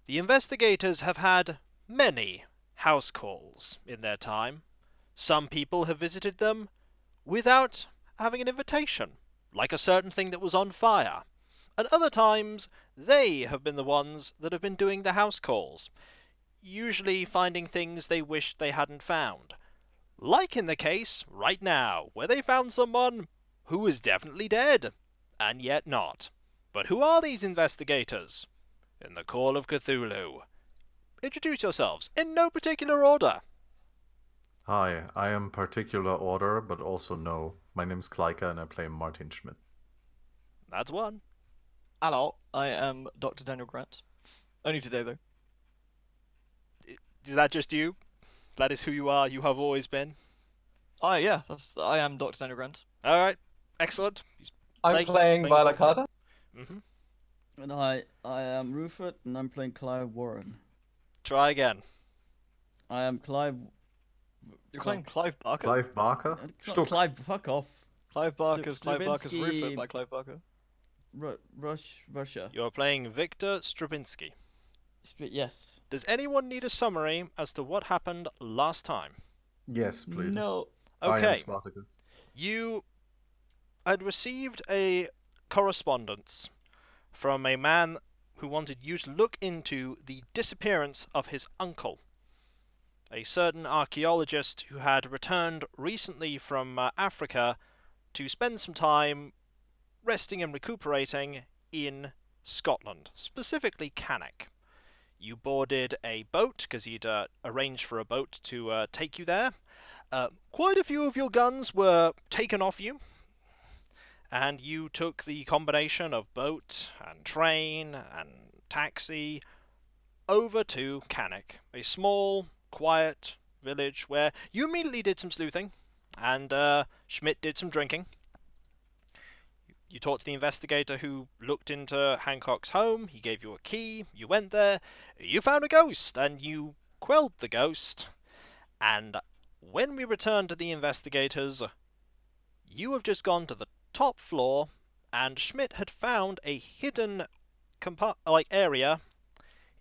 The investigators have had many house calls in their time. Some people have visited them without having an invitation, like a certain thing that was on fire. At other times, they have been the ones that have been doing the house calls, usually finding things they wished they hadn't found. Like in the case right now, where they found someone who is definitely dead, and yet not. But who are these investigators? In the Call of Cthulhu. Introduce yourselves, in no particular order. Hi, I am particular order, but also no. My name's Kleika and I play Martin Schmidt. That's one. Hello, I am Dr. Daniel Grant. Only today, though. Is that just you? That is who you are, you have always been? Yeah, I am Dr. Daniel Grant. Alright, excellent. I'm playing Violet Carter. Mm-hmm. And I am Rufus, and I'm playing Clive Warren. Try again. I am Clive. You're playing Clive Barker? Clive Barker? Stuck. Clive, fuck off. Clive Barker's Stravinsky- Rufus by Clive Barker. Russia. You're playing Victor Stravinsky. Yes. Does anyone need a summary as to what happened last time? Yes, please. No. I am Okay. Spartacus. You had received a correspondence from a man who wanted you to look into the disappearance of his uncle, a certain archaeologist who had returned recently from Africa to spend some time resting and recuperating in Scotland, specifically Cannock. You boarded a boat because he'd arranged for a boat to take you there. Quite a few of your guns were taken off you, and you took the combination of boat and train and taxi over to Cannock, a small, quiet village where you immediately did some sleuthing, and Schmidt did some drinking. You talked to the investigator who looked into Hancock's home. He gave you a key. You went there. You found a ghost, and you quelled the ghost. And when we returned to the investigators, you have just gone to the top floor, and Schmidt had found a hidden area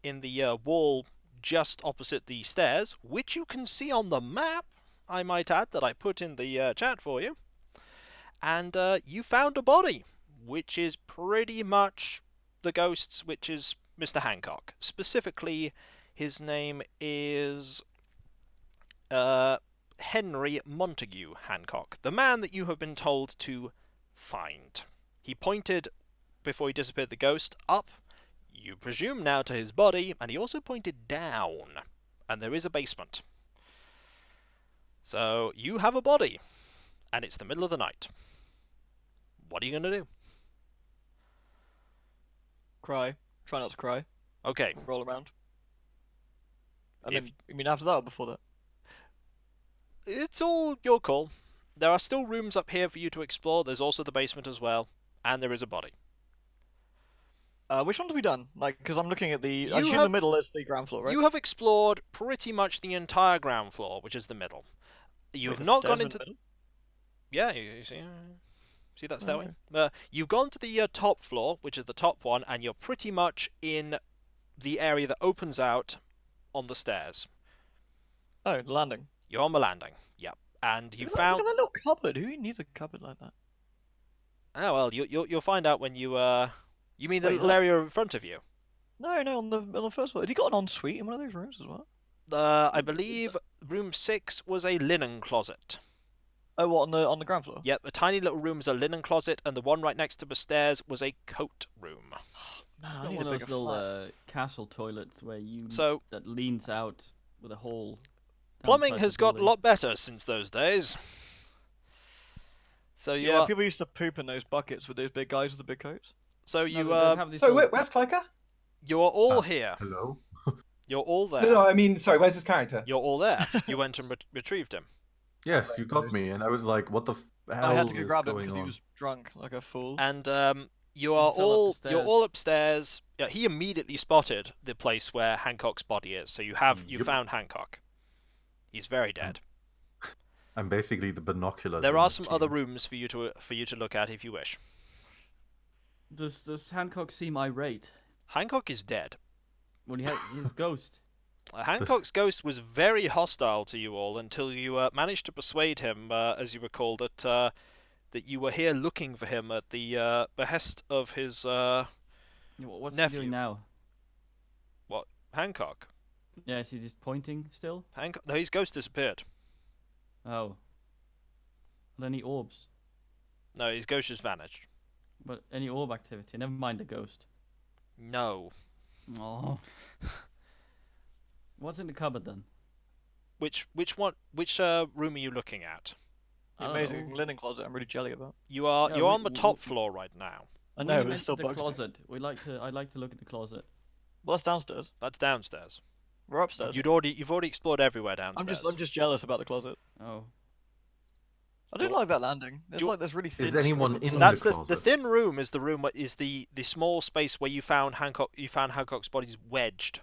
in the wall just opposite the stairs, which you can see on the map, I might add, that I put in the chat for you. And you found a body, which is pretty much the ghost's, which is Mr. Hancock. Specifically, his name is Henry Montague Hancock, the man that you have been told to find. He pointed, before he disappeared the ghost, up, you presume now to his body, and he also pointed down, and there is a basement. So, you have a body, and it's the middle of the night. What are you going to do? Cry. Try not to cry. Okay. Roll around. And If- then, you mean after that or before that? It's all your call. There are still rooms up here for you to explore. There's also the basement as well, and there is a body. Which one have we done? Like, because I'm looking at the... You I assume have- the middle is the ground floor, right? You have explored pretty much the entire ground floor, which is the middle. You Wait, have the not stairs gone in into... the middle? Yeah, you see that stairway? Okay. You've gone to the top floor, which is the top one, and you're pretty much in the area that opens out on the stairs. Oh, the landing. You're on the landing. Yep. And you Look found... at that little cupboard. Who needs a cupboard like that? Oh, well, you'll find out when you... You mean the Wait, is little that- area in front of you? No, on the first floor. Has he got an ensuite in one of those rooms as well? I believe room 6 was a linen closet. Oh, what, on the ground floor? Yep, a tiny little room was a linen closet, and the one right next to the stairs was a coat room. Man, It's I got need one a of bigger those little flat. castle toilets where you So, that leans out with a hole. down the plumbing side has of the got a building. lot better since those days. So you Yeah, are... people used to poop in those buckets with those big guys with the big coats. So No, you they don't have these So little- where's Kleika? you are all Ah. here. Hello? You're all there. No, I mean, sorry, where's his character? You're all there. You went and retrieved him. Yes, you got me, and I was like, what the hell I had to go is grab him going because he on? was drunk like a fool. And you are fell up the all stairs. you're all upstairs. Yeah, he immediately spotted the place where Hancock's body is. So you Yep. found Hancock. He's very dead. I'm basically the binoculars. There in are this some team. other rooms for you to look at if you wish. Does Hancock seem irate? Hancock is dead. Well, his ghost. Hancock's ghost was very hostile to you all until you managed to persuade him, as you recall, that you were here looking for him at the behest of his What's nephew. he doing now? What? Hancock? Yeah, is he just pointing still? No, his ghost disappeared. Oh. Well, any orbs? No, his ghost just vanished. But any orb activity? Never mind the ghost. No. Oh. What's in the cupboard then? Which one? Which room are you looking at? The I don't amazing know. linen closet. I'm really jelly about. You're on the top floor right now. I We know, went but it's still into the bugs me. closet. I like to look at the closet. Well, that's downstairs. That's downstairs. We're upstairs. You've already explored everywhere I'm downstairs. just jealous about the closet. Oh. I don't like that landing. It's Do- like this really thin. Is anyone strip of in stuff. That's the the closet? thin room is the room is the small space where you found Hancock's bodies wedged.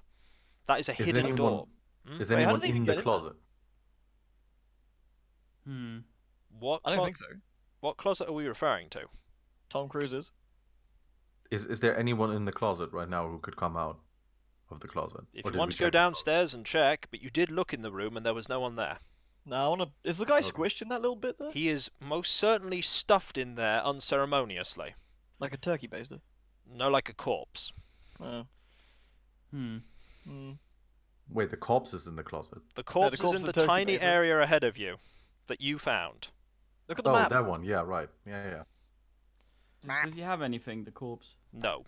That is a Is hidden anyone- door. Is Wait, how anyone did they even in get the in there? closet? What? I don't think so. What closet are we referring to? Tom Cruise's. Is there anyone in the closet right now who could come out of the closet? If Or you did want we to go check the closet? downstairs and check, but you did look in the room and there was no one there. No, I wanna. Is the guy Okay. squished in that little bit there? He is most certainly stuffed in there unceremoniously. Like a turkey baster. No, like a corpse. Oh. Hmm. Hmm. Wait, the corpse is in the closet. The corpse corpse is in is the the turkey tiny baster. area ahead of you that you found. Look at the Oh, map. that one. Yeah, right. Yeah. Does he have anything, the corpse? No,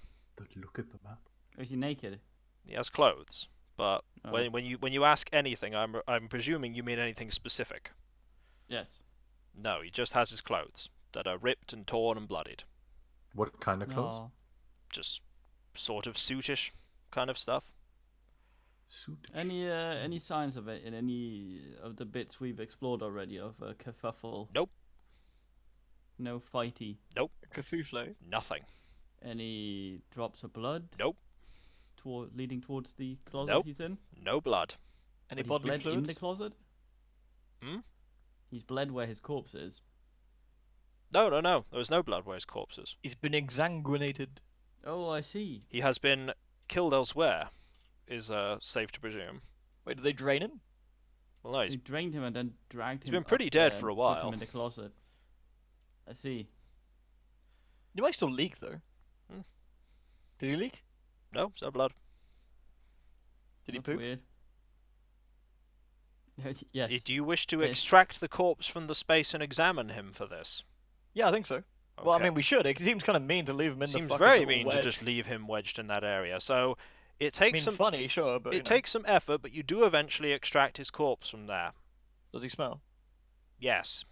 Look at the map. Or is he naked? he has clothes. But Oh. when you ask anything, I'm presuming you mean anything specific. Yes. No, he just has his clothes that are ripped and torn and bloodied. What kind of clothes? Oh. Just sort of suitish kind of stuff. Suit. Any signs of it in any of the bits we've explored already of a kerfuffle? Nope. No fighty. Cthulhu. Nothing. Any drops of blood? Nope. Leading towards the closet Nope. he's in? No blood. Any But he's bodily bled in fluids? the closet? Hmm? He's bled where his corpse is. No. There was no blood where his corpse is. He's been exsanguinated. Oh, I see. He has been killed elsewhere, is safe to presume. Wait, did they drain him? Well, no, He drained him and then dragged He's him been pretty up dead there for a and put while. him in the closet. I see. He might still leak though. Hmm. Did he leak? no, there's no blood. Did he That's poop? weird. Yes. Do you wish to Yes. extract the corpse from the space and examine him for this? Yeah, I think so. Well, I Okay. mean, we should. It seems kind of mean to leave him in the Seems fucking very little mean wedge. to just leave him wedged in that area. So it I takes mean, some funny, sure, but you know, takes some effort, but you do eventually extract his corpse from there. does he smell? Yes,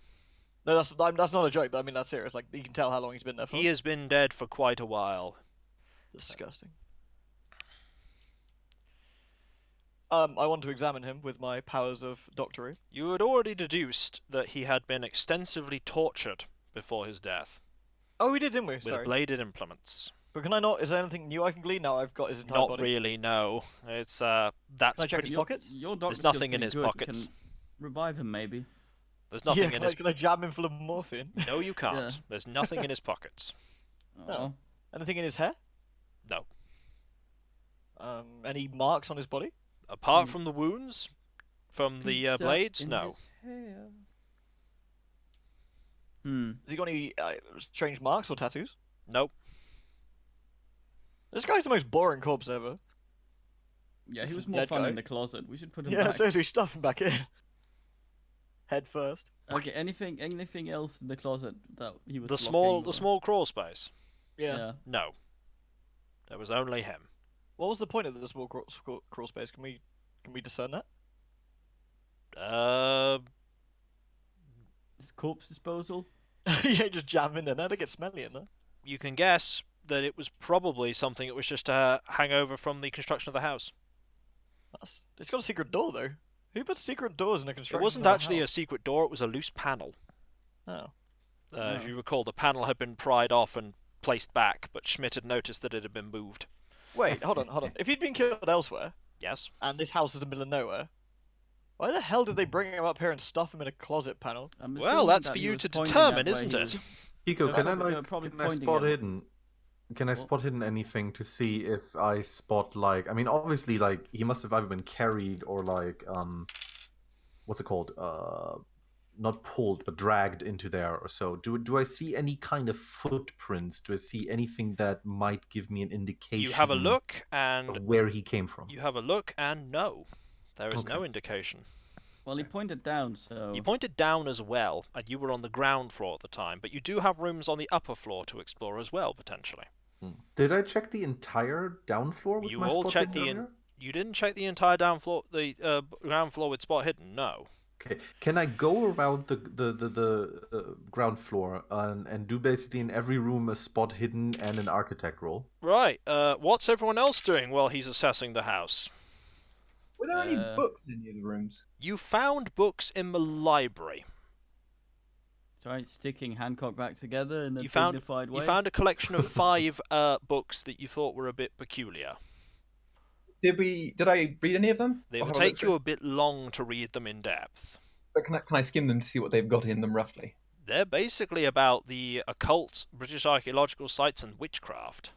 No, that's not a joke. I mean, that's serious. Like, you can tell how long he's been there for. he has been dead for quite a while. Disgusting. I want to examine him with my powers of doctory. You had already deduced that he had been extensively tortured before his death Oh, we did, didn't we? with Sorry. bladed implements. But can I not? Is there anything new I can glean now? I've got his entire Not body. really, no. It's Can that's I check pretty. his pockets? Your doctor nothing in his good. pockets. Can revive him, maybe. There's nothing Yeah, in can his. I jam him full of morphine? No, you can't. Yeah. There's nothing in his pockets. Oh. Anything in his hair? No. Any marks on his body? Apart from the wounds from the Pizza blades, in no. his hair. Hmm. Has he got any strange marks or tattoos? Nope. This guy's the most boring corpse ever. Yeah, Just he was some more dead fun guy. in the closet. We should put him Yeah, back. so we stuff him back in. Head first. Okay, anything else in the closet that he was The blocking or- small crawl space. Yeah. No. There was only him. What was the point of the small crawl space? Can we discern that? His corpse disposal. Yeah, just jam in there. No, they get smelly in there. You can guess that it was probably something that was just a hangover from the construction of the house. It's got a secret door though. Who puts secret doors in a construction? It wasn't of a actually a house? secret door, it was a loose panel. Oh. If you recall, the panel had been pried off and placed back, but Schmidt had noticed that it had been moved. Wait, hold on. If he'd been killed elsewhere, Yes? and this house is in the middle of nowhere, why the hell did they bring him up here and stuff him in a closet panel? Well, that's for you to determine, isn't it? Hiko, They're can I probably- they're probably can I pointing spot at- hidden? Can I Well- spot hidden anything to see if I spot like? I mean, obviously, like he must have either been carried or like what's it called? Not pulled, but dragged into there or so. Do I see any kind of footprints? Do I see anything that might give me an indication? You have a look, and of where he came from. no, there is no Okay. indication. Well, he pointed down, so... You pointed down as well, and you were on the ground floor at the time, but you do have rooms on the upper floor to explore as well, potentially. Did I check the entire down floor with You my all spot checked hidden the earlier? You didn't check the entire ground floor with spot hidden, no. Okay. Can I go around the ground floor and do basically in every room a spot hidden and an architect roll? Right, what's everyone else doing while he's assessing the house? Were there any Uh, books in any of the rooms? You found books in the library. Try sticking Hancock back together in a You found dignified way. You found a collection of 5 books that you thought were a bit peculiar. Did I read any of them? They Or will have I looked take you through? a bit long to read them in depth. But can I skim them to see what they've got in them roughly? They're basically about the occult, British archaeological sites, and witchcraft.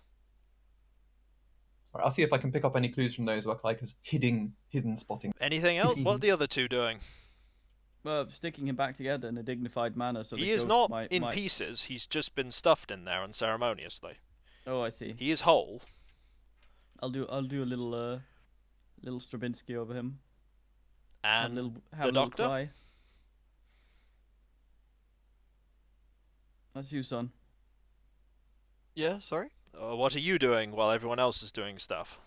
All right, I'll see if I can pick up any clues from those, like as hidden spotting. Anything else? What are the other 2 doing? Well, sticking him back together in a dignified manner so the He is ghost not might... in pieces, he's just been stuffed in there unceremoniously. Oh, I see. He is whole. I'll do a little Stravinsky over him. Have a And little, the have a little doctor? cry. That's you, son. Yeah, sorry. What are you doing while everyone else is doing stuff?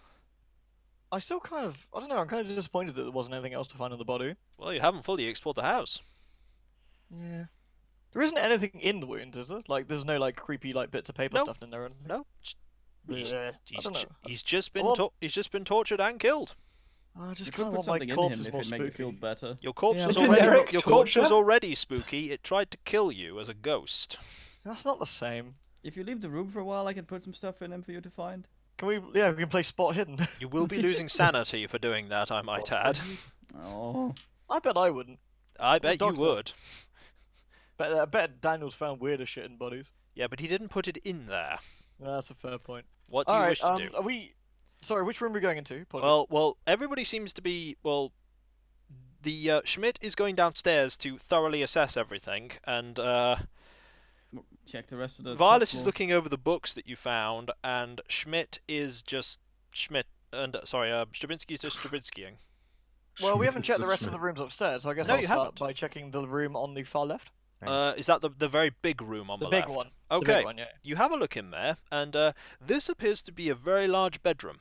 I still kind of, I don't know, I'm kind of disappointed that there wasn't anything else to find in the body. Well, you haven't fully explored the house. Yeah. There isn't anything in the wound, is there? Like, there's no, like, creepy, like, bits of paper No. stuffed in there or anything? No, he's, Yeah, I don't know. he's just been Well- he's just been tortured and killed. I just You kind could of put want my something in him corpses if more it make you feel spooky. better. Your corpse Yeah. was Generic torture? already spooky. It tried to kill you as a ghost. That's not the same. If you leave the room for a while, I can put some stuff in him for you to find. Can we, yeah, we can play spot hidden. You will be losing sanity for doing that, I might add. Oh. I bet I wouldn't. I bet you dog's that? would. But I bet Daniel's found weirder shit in bodies. Yeah, but he didn't put it in there. That's a fair point. What do you Alright, wish to do? are we... Sorry, which room are we going into? Apologies. Well, everybody seems to be, the Schmidt is going downstairs to thoroughly assess everything, and Check the rest of the... Violet top is floor. looking over the books that you found, and Schmidt is just Schmidt, and Stravinsky is just Stravinskying. Well, we Schmidt haven't is checked the just rest of Schmidt. the rooms upstairs, so I guess No, I'll you start haven't. by checking the room on the far left. Thanks. Is that the very big room on the, The big left? one. Okay, The big one, yeah. you have a look in there, and this appears to be a very large bedroom.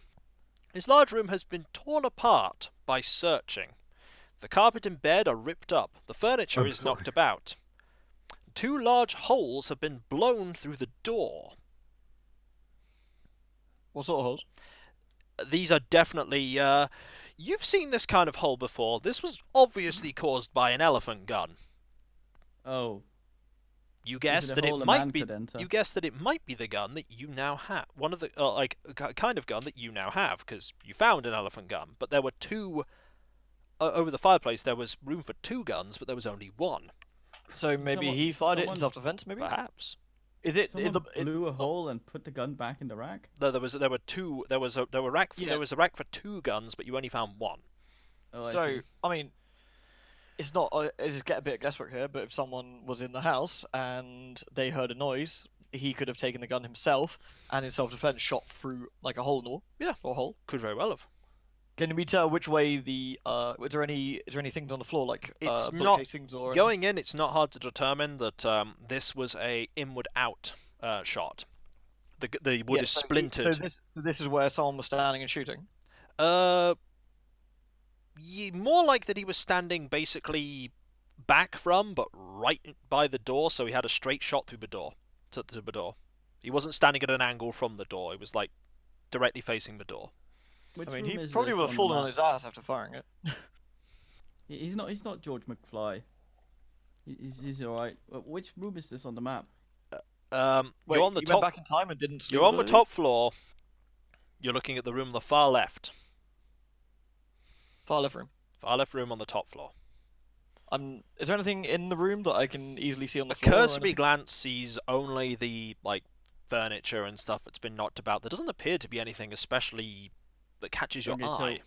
This large room has been torn apart by searching. The carpet and bed are ripped up. The furniture I'm is sorry. knocked about. 2 large holes have been blown through the door. What sort of holes? These are definitely, you've seen this kind of hole before. This was obviously caused by an elephant gun. Oh. You Is guessed it a that it hole a might man be. could enter? You guessed that it might be the gun that you now have. One of the kind of gun that you now have, because you found an elephant gun. But there were 2 over the fireplace. There was room for 2 guns, but there was only 1. So maybe he fired it in self-defense, maybe? Perhaps. Is it... Someone blew a hole and put the gun back in the rack? No, there were 2. There was a rack. Yeah. There was a rack for 2 guns, but you only found 1. Oh, I So, see. I mean, it's not... It's just get a bit of guesswork here, but if someone was in the house and they heard a noise, he could have taken the gun himself and in self-defense shot through, like, a hole in the wall. Yeah. Or a hole. Could very well have. Can we tell which way the... is there any things on the floor, like It's bullet not casings or... Going in, it's not hard to determine that this was a inward-out shot. The wood is so splintered. So this is where someone was standing and shooting? More like that he was standing basically back from, but right by the door, so he had a straight shot through the door. To the door. He wasn't standing at an angle from the door. He was like directly facing the door. Which I mean, room he is probably this would have on the fallen on map? his ass after firing it. He's not George McFly. He's alright. Which room is this on the map? Wait, You're on the you top. went back in time and didn't... You're on the top floor. You're looking at the room on the far left. Far left room. Far left room on the top floor. Is there anything in the room that I can easily see on the A floor? or cursory anything? glance sees only the furniture and stuff that's been knocked about. There doesn't appear to be anything especially that catches your eye.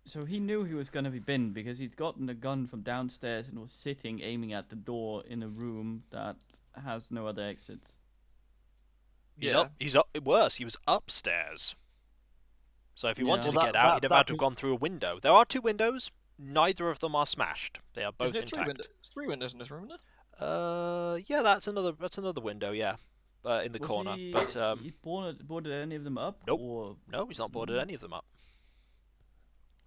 So he knew he was gonna be binned because he'd gotten a gun from downstairs and was sitting aiming at the door in a room that has no other exits. He's up. Worse, he was upstairs. So if he wanted to Well, get out, he'd have had to have gone through a window. There are 2 windows. Neither of them are smashed. They are both Isn't it intact. There's 3 windows in this room, isn't it? Yeah, that's another window. Yeah, in the corner. But he boarded any of them up? Nope. Or... No, he's not boarded any of them up.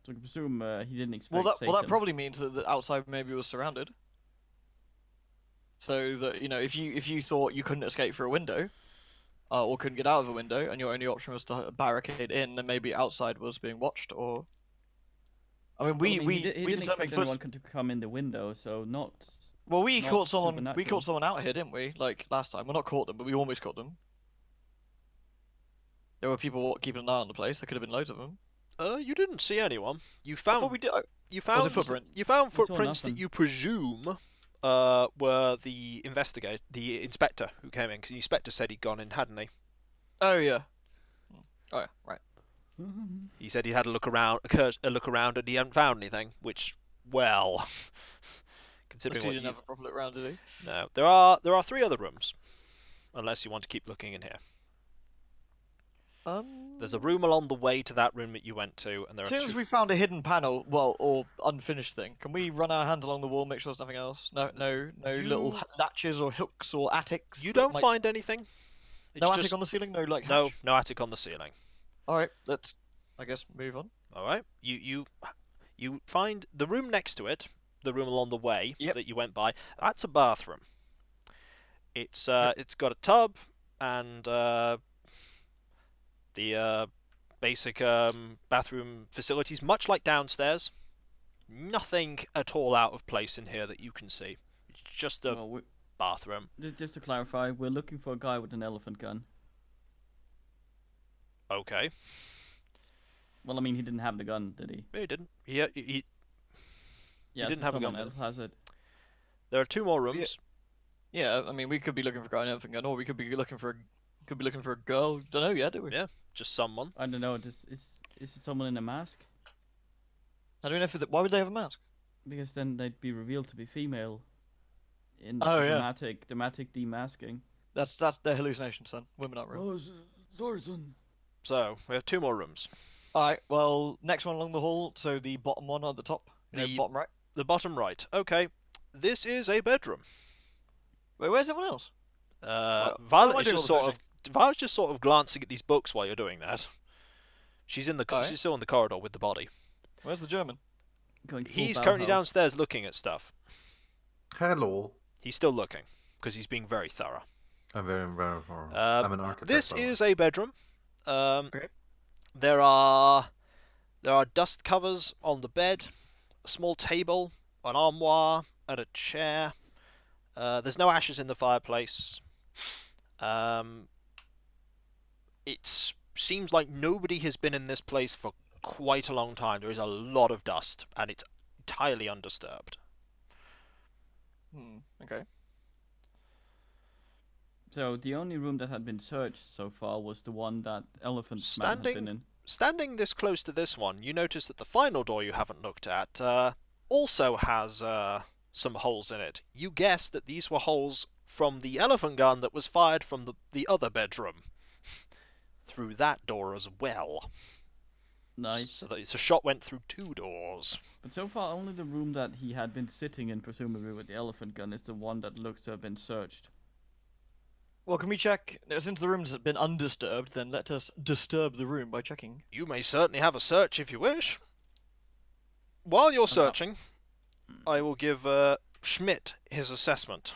So I can presume he didn't expect. Well, that probably means that the outside maybe was surrounded. So that if you thought you couldn't escape through a window, or couldn't get out of a window, and your only option was to barricade in, then maybe outside was being watched, or. I mean, we didn't expect anyone to come in the window, so not. Well, we not caught someone. We supernatural. caught someone out here, didn't we? Like last time. Well, not caught them, but we almost caught them. There were people keeping an eye on the place. There could have been loads of them. You didn't see anyone. You I found. thought we did. You found. Was it footprint? You found saw footprints that nothing. you presume were the inspector who came in. Because the inspector said he'd gone in, hadn't he? Oh yeah. Oh yeah, right. He said he had a look around, and he hadn't found anything. Which, well, considering He what didn't you... have a proper look around, did he? No, there are 3 other rooms, unless you want to keep looking in here. There's a room along the way to that room that you went to, and there As are soon as 2. we found a hidden panel, well, or unfinished thing, can we run our hand along the wall, make sure there's nothing else? No little latches or hooks or attics. You that don't might- find anything. It's No just... attic on the ceiling, no like No, hatch. no attic on the ceiling. All right, let's, I guess, move on. All right. You find the room next to it, the room along the way Yep. that you went by. That's a bathroom. It's got a tub and the basic bathroom facilities, much like downstairs. Nothing at all out of place in here that you can see. It's just a Well, bathroom. just to clarify, we're looking for a guy with an elephant gun. Okay. Well, I mean, he didn't have the gun, did he? He didn't. He Yeah, didn't so have a someone gun else has it. There are 2 more rooms. Yeah, I mean, we could be looking for a guy in an elephant gun, or we could be looking for a girl. Don't know yet, do we? Yeah. Just someone. I don't know. Is it someone in a mask? I don't know if why would they have a mask? Because then they'd be revealed to be female. In Oh, yeah. dramatic demasking. That's their hallucination, son. Women aren't real. Oh, sorry, son. So we have 2 more rooms. All right. Well, next one along the hall. So the bottom one at the top. The- Bottom right. The bottom right. Okay. This is a bedroom. Wait, where's everyone else? Violet what am I is doing just all sort the of. Violet's just sort of glancing at these books while you're doing that. She's in the. Alright. She's still in the corridor with the body. Where's the German? Going full He's currently Bauhaus. downstairs looking at stuff. Hello. He's still looking because he's being very thorough. I'm very. I'm an architect. This by the way. is a bedroom. Okay. There are dust covers on the bed, a small table, an armoire, and a chair. There's no ashes in the fireplace. It seems like nobody has been in this place for quite a long time. There is a lot of dust, and it's entirely undisturbed. Okay. So the only room that had been searched so far was the one that Elephant Man had been in. Standing this close to this one, you notice that the final door you haven't looked at also has some holes in it. You guessed that these were holes from the elephant gun that was fired from the other bedroom through that door as well. Nice. So the shot went through 2 doors. But so far, only the room that he had been sitting in, presumably with the elephant gun, is the one that looks to have been searched. Well, can we check? Since the room's been undisturbed, then let us disturb the room by checking. You may certainly have a search if you wish. While you're searching, I will give Schmidt his assessment.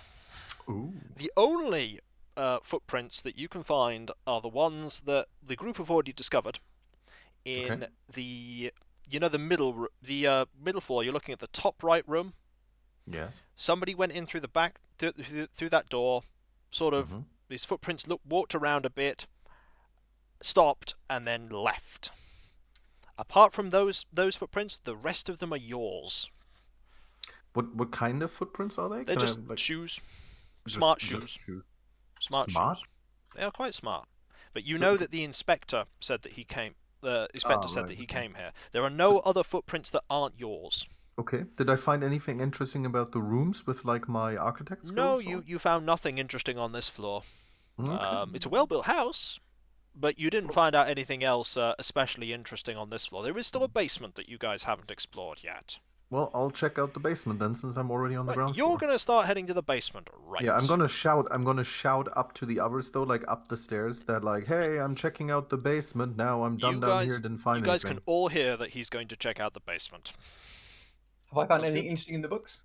Ooh. The only footprints that you can find are the ones that the group have already discovered in Okay. the middle floor. You're looking at the top right room. Yes. Somebody went in through the back through that door. Sort of, his footprints walked around a bit, stopped, and then left. Apart from those footprints, the rest of them are yours. What kind of footprints are they? They're Can I, just like, shoes, just- smart just shoes, shoes? smart Smart? shoes. They are quite smart. But you So- know that the inspector said that he came. The inspector said right, that he okay. came here. There are no other footprints that aren't yours. Okay. Did I find anything interesting about the rooms with like my architect No, skills? you found nothing interesting on this floor. Okay. It's a well-built house, but you didn't find out anything else especially interesting on this floor. There is still a basement that you guys haven't explored yet. Well, I'll check out the basement then, since I'm already on the Right, ground you're floor. gonna start heading to the basement, right? Yeah, I'm gonna shout. I'm gonna shout up to the others though, like up the stairs. That like, hey, I'm checking out the basement now. I'm done You down guys, here. Didn't find you guys anything. can all hear that he's going to check out the basement. Have I found Sounds anything good. interesting in the books?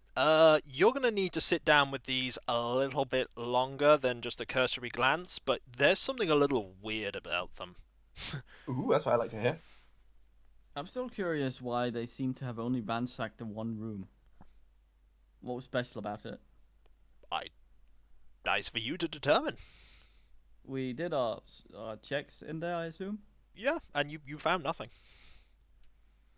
You're gonna need to sit down with these a little bit longer than just a cursory glance, but there's something a little weird about them. Ooh, that's what I like to hear. I'm still curious why they seem to have only ransacked the one room. What was special about it? Nice for you to determine. We did our checks in there, I assume. Yeah, and you found nothing.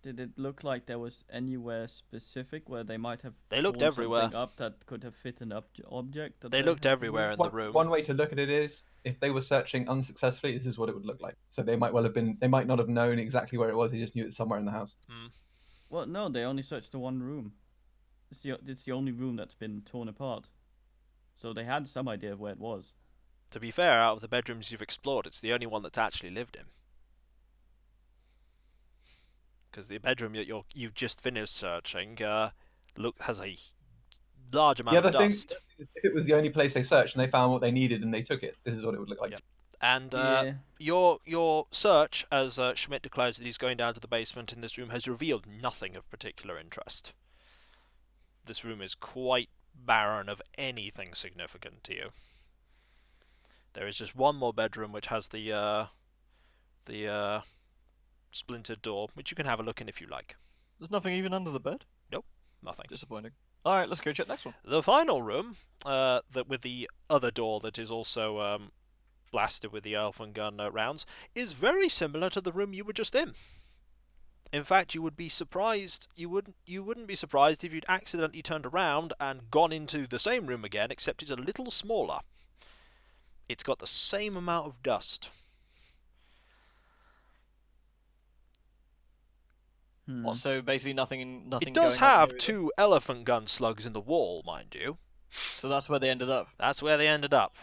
Did it look like there was anywhere specific where they might have They looked torn everywhere. something up that could have fit an object? That They looked had everywhere in the One, room. one way to look at it is, if they were searching unsuccessfully, this is what it would look like. So they might well have been. They might not have known exactly where it was. They just knew it's somewhere in the house. Well, no, they only searched the one room. It's the only room that's been torn apart. So they had some idea of where it was. To be fair, out of the bedrooms you've explored, it's the only one that's actually lived in. Because the bedroom that you've just finished searching has a large amount The of other thing, dust. if it was the only place they searched and they found what they needed and they took it, this is what it would look like. Yep. And Yeah. your search, as Schmidt declares that he's going down to the basement in this room, has revealed nothing of particular interest. This room is quite barren of anything significant to you. There is just one more bedroom which has the splintered door, which you can have a look in if you like. There's nothing even under the bed. Nothing. Disappointing. All right, let's go check next one. The final room, that with the other door that is also blasted with the elfin gun rounds, is very similar to the room you were just in. In fact, you would be surprised. You wouldn't be surprised if you'd accidentally turned around and gone into the same room again, except it's a little smaller. It's got the same amount of dust. What, so basically nothing. It does going on have here either? 2 elephant gun slugs in the wall, mind you. So that's where they ended up. That's where they ended up.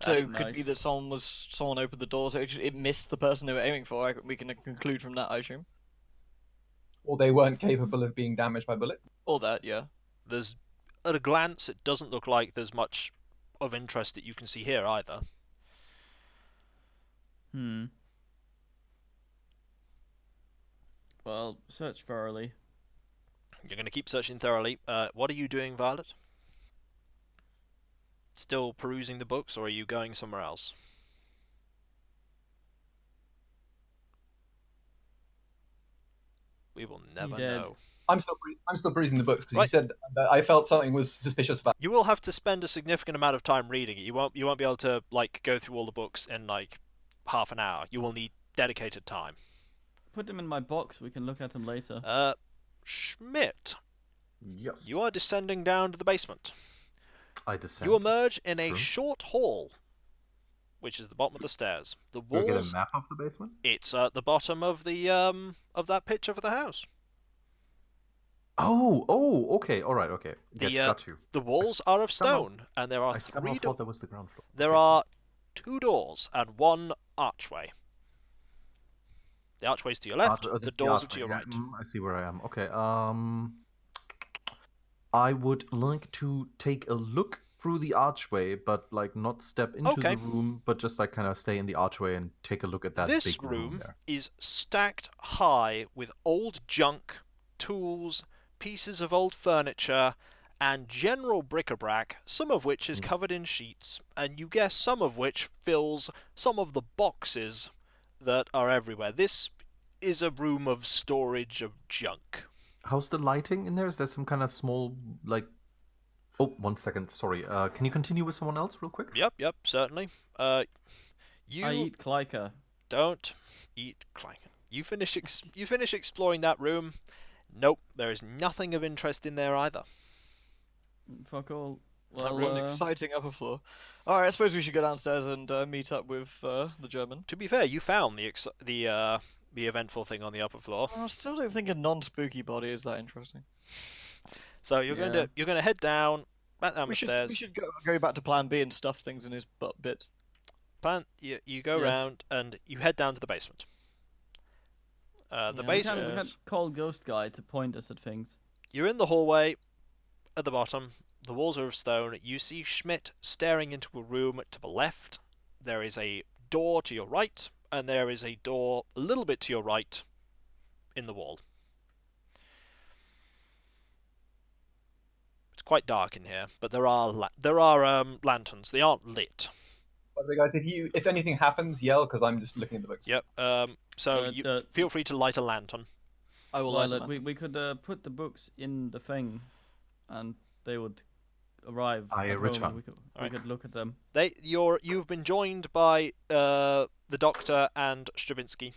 So it Nice. could be that someone opened the door, so it missed the person they were aiming for. We can conclude from that, I assume. Or they weren't capable of being damaged by bullets. Or that, yeah. There's, at a glance, it doesn't look like there's much of interest that you can see here either. Well, search thoroughly. You're going to keep searching thoroughly. What are you doing, Violet? Still perusing the books, or are you going somewhere else? We will never dead. know. I'm still perusing the books because Right. you said that I felt something was suspicious about. You will have to spend a significant amount of time reading it. You won't be able to go through all the books in half an hour. You will need dedicated time. Put them in my box. We can look at them later. Schmidt, Yes. you are descending down to the basement. I descend. You emerge in a True. short hall, which is the bottom of the stairs. The Do I get a walls. map of the basement? It's at the bottom of the of that picture for the house. Oh, okay, all right, okay. Got you. The walls are of somehow- stone, and there are I somehow 3 thought that was the ground floor. There Okay, are 2 doors and 1 archway. The archway's to your left, that's the the doors are to archway, your yeah. right. I see where I am. Okay. I would like to take a look through the archway, but like not step into Okay. the room, but just like kind of stay in the archway and take a look at that This big room there. is stacked high with old junk, tools, pieces of old furniture, and general bric-a-brac, some of which is covered in sheets, and you guess some of which fills some of the boxes that are everywhere. This is a room of storage of junk. How's the lighting in there? Is there some kind of small like? Oh, 1 second. Sorry. Can you continue with someone else real quick? Yep, certainly. You I eat Klyka. don't eat clank. You finish exploring that room. Nope, there is nothing of interest in there either. Fuck all. Well, What an exciting upper floor. All right, I suppose we should go downstairs and meet up with the German. To be fair, you found the eventful thing on the upper floor. I still don't think a non-spooky body is that interesting. So you're going to head down, back down We the should stairs. go back to Plan B and stuff things in his butt bit. You go Yes. round and you head down to the basement. The Yeah, we basement. can call Ghost Guy to point us at things. You're in the hallway. At the bottom, the walls are of stone. You see Schmidt staring into a room to the left. There is a door to your right, and there is a door a little bit to your right in the wall. It's quite dark in here, but there are lanterns. They aren't lit. By the way, guys, if anything happens, yell because I'm just looking at the books. Yep. So you feel free to light a lantern. I will Well, light it. we could put the books in the thing, and they would arrive Aye, at Richard. home. We Alright. could look at them. You've been joined by the Doctor and Stravinsky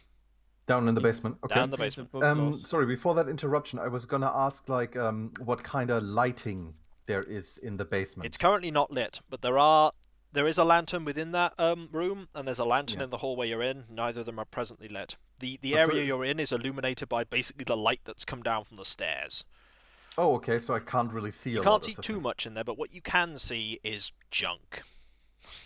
Down in the basement. Okay. down the Here's a basement. book lost. Sorry, before that interruption, I was gonna ask like what kind of lighting there is in the basement. It's currently not lit, but there is a lantern within that room, and there's a lantern in the hallway you're in. Neither of them are presently lit. The Oh, so area it's- you're in is illuminated by basically the light that's come down from the stairs. Oh, okay, so I can't really see You a can't lot see of the too thing. much in there, but what you can see is junk.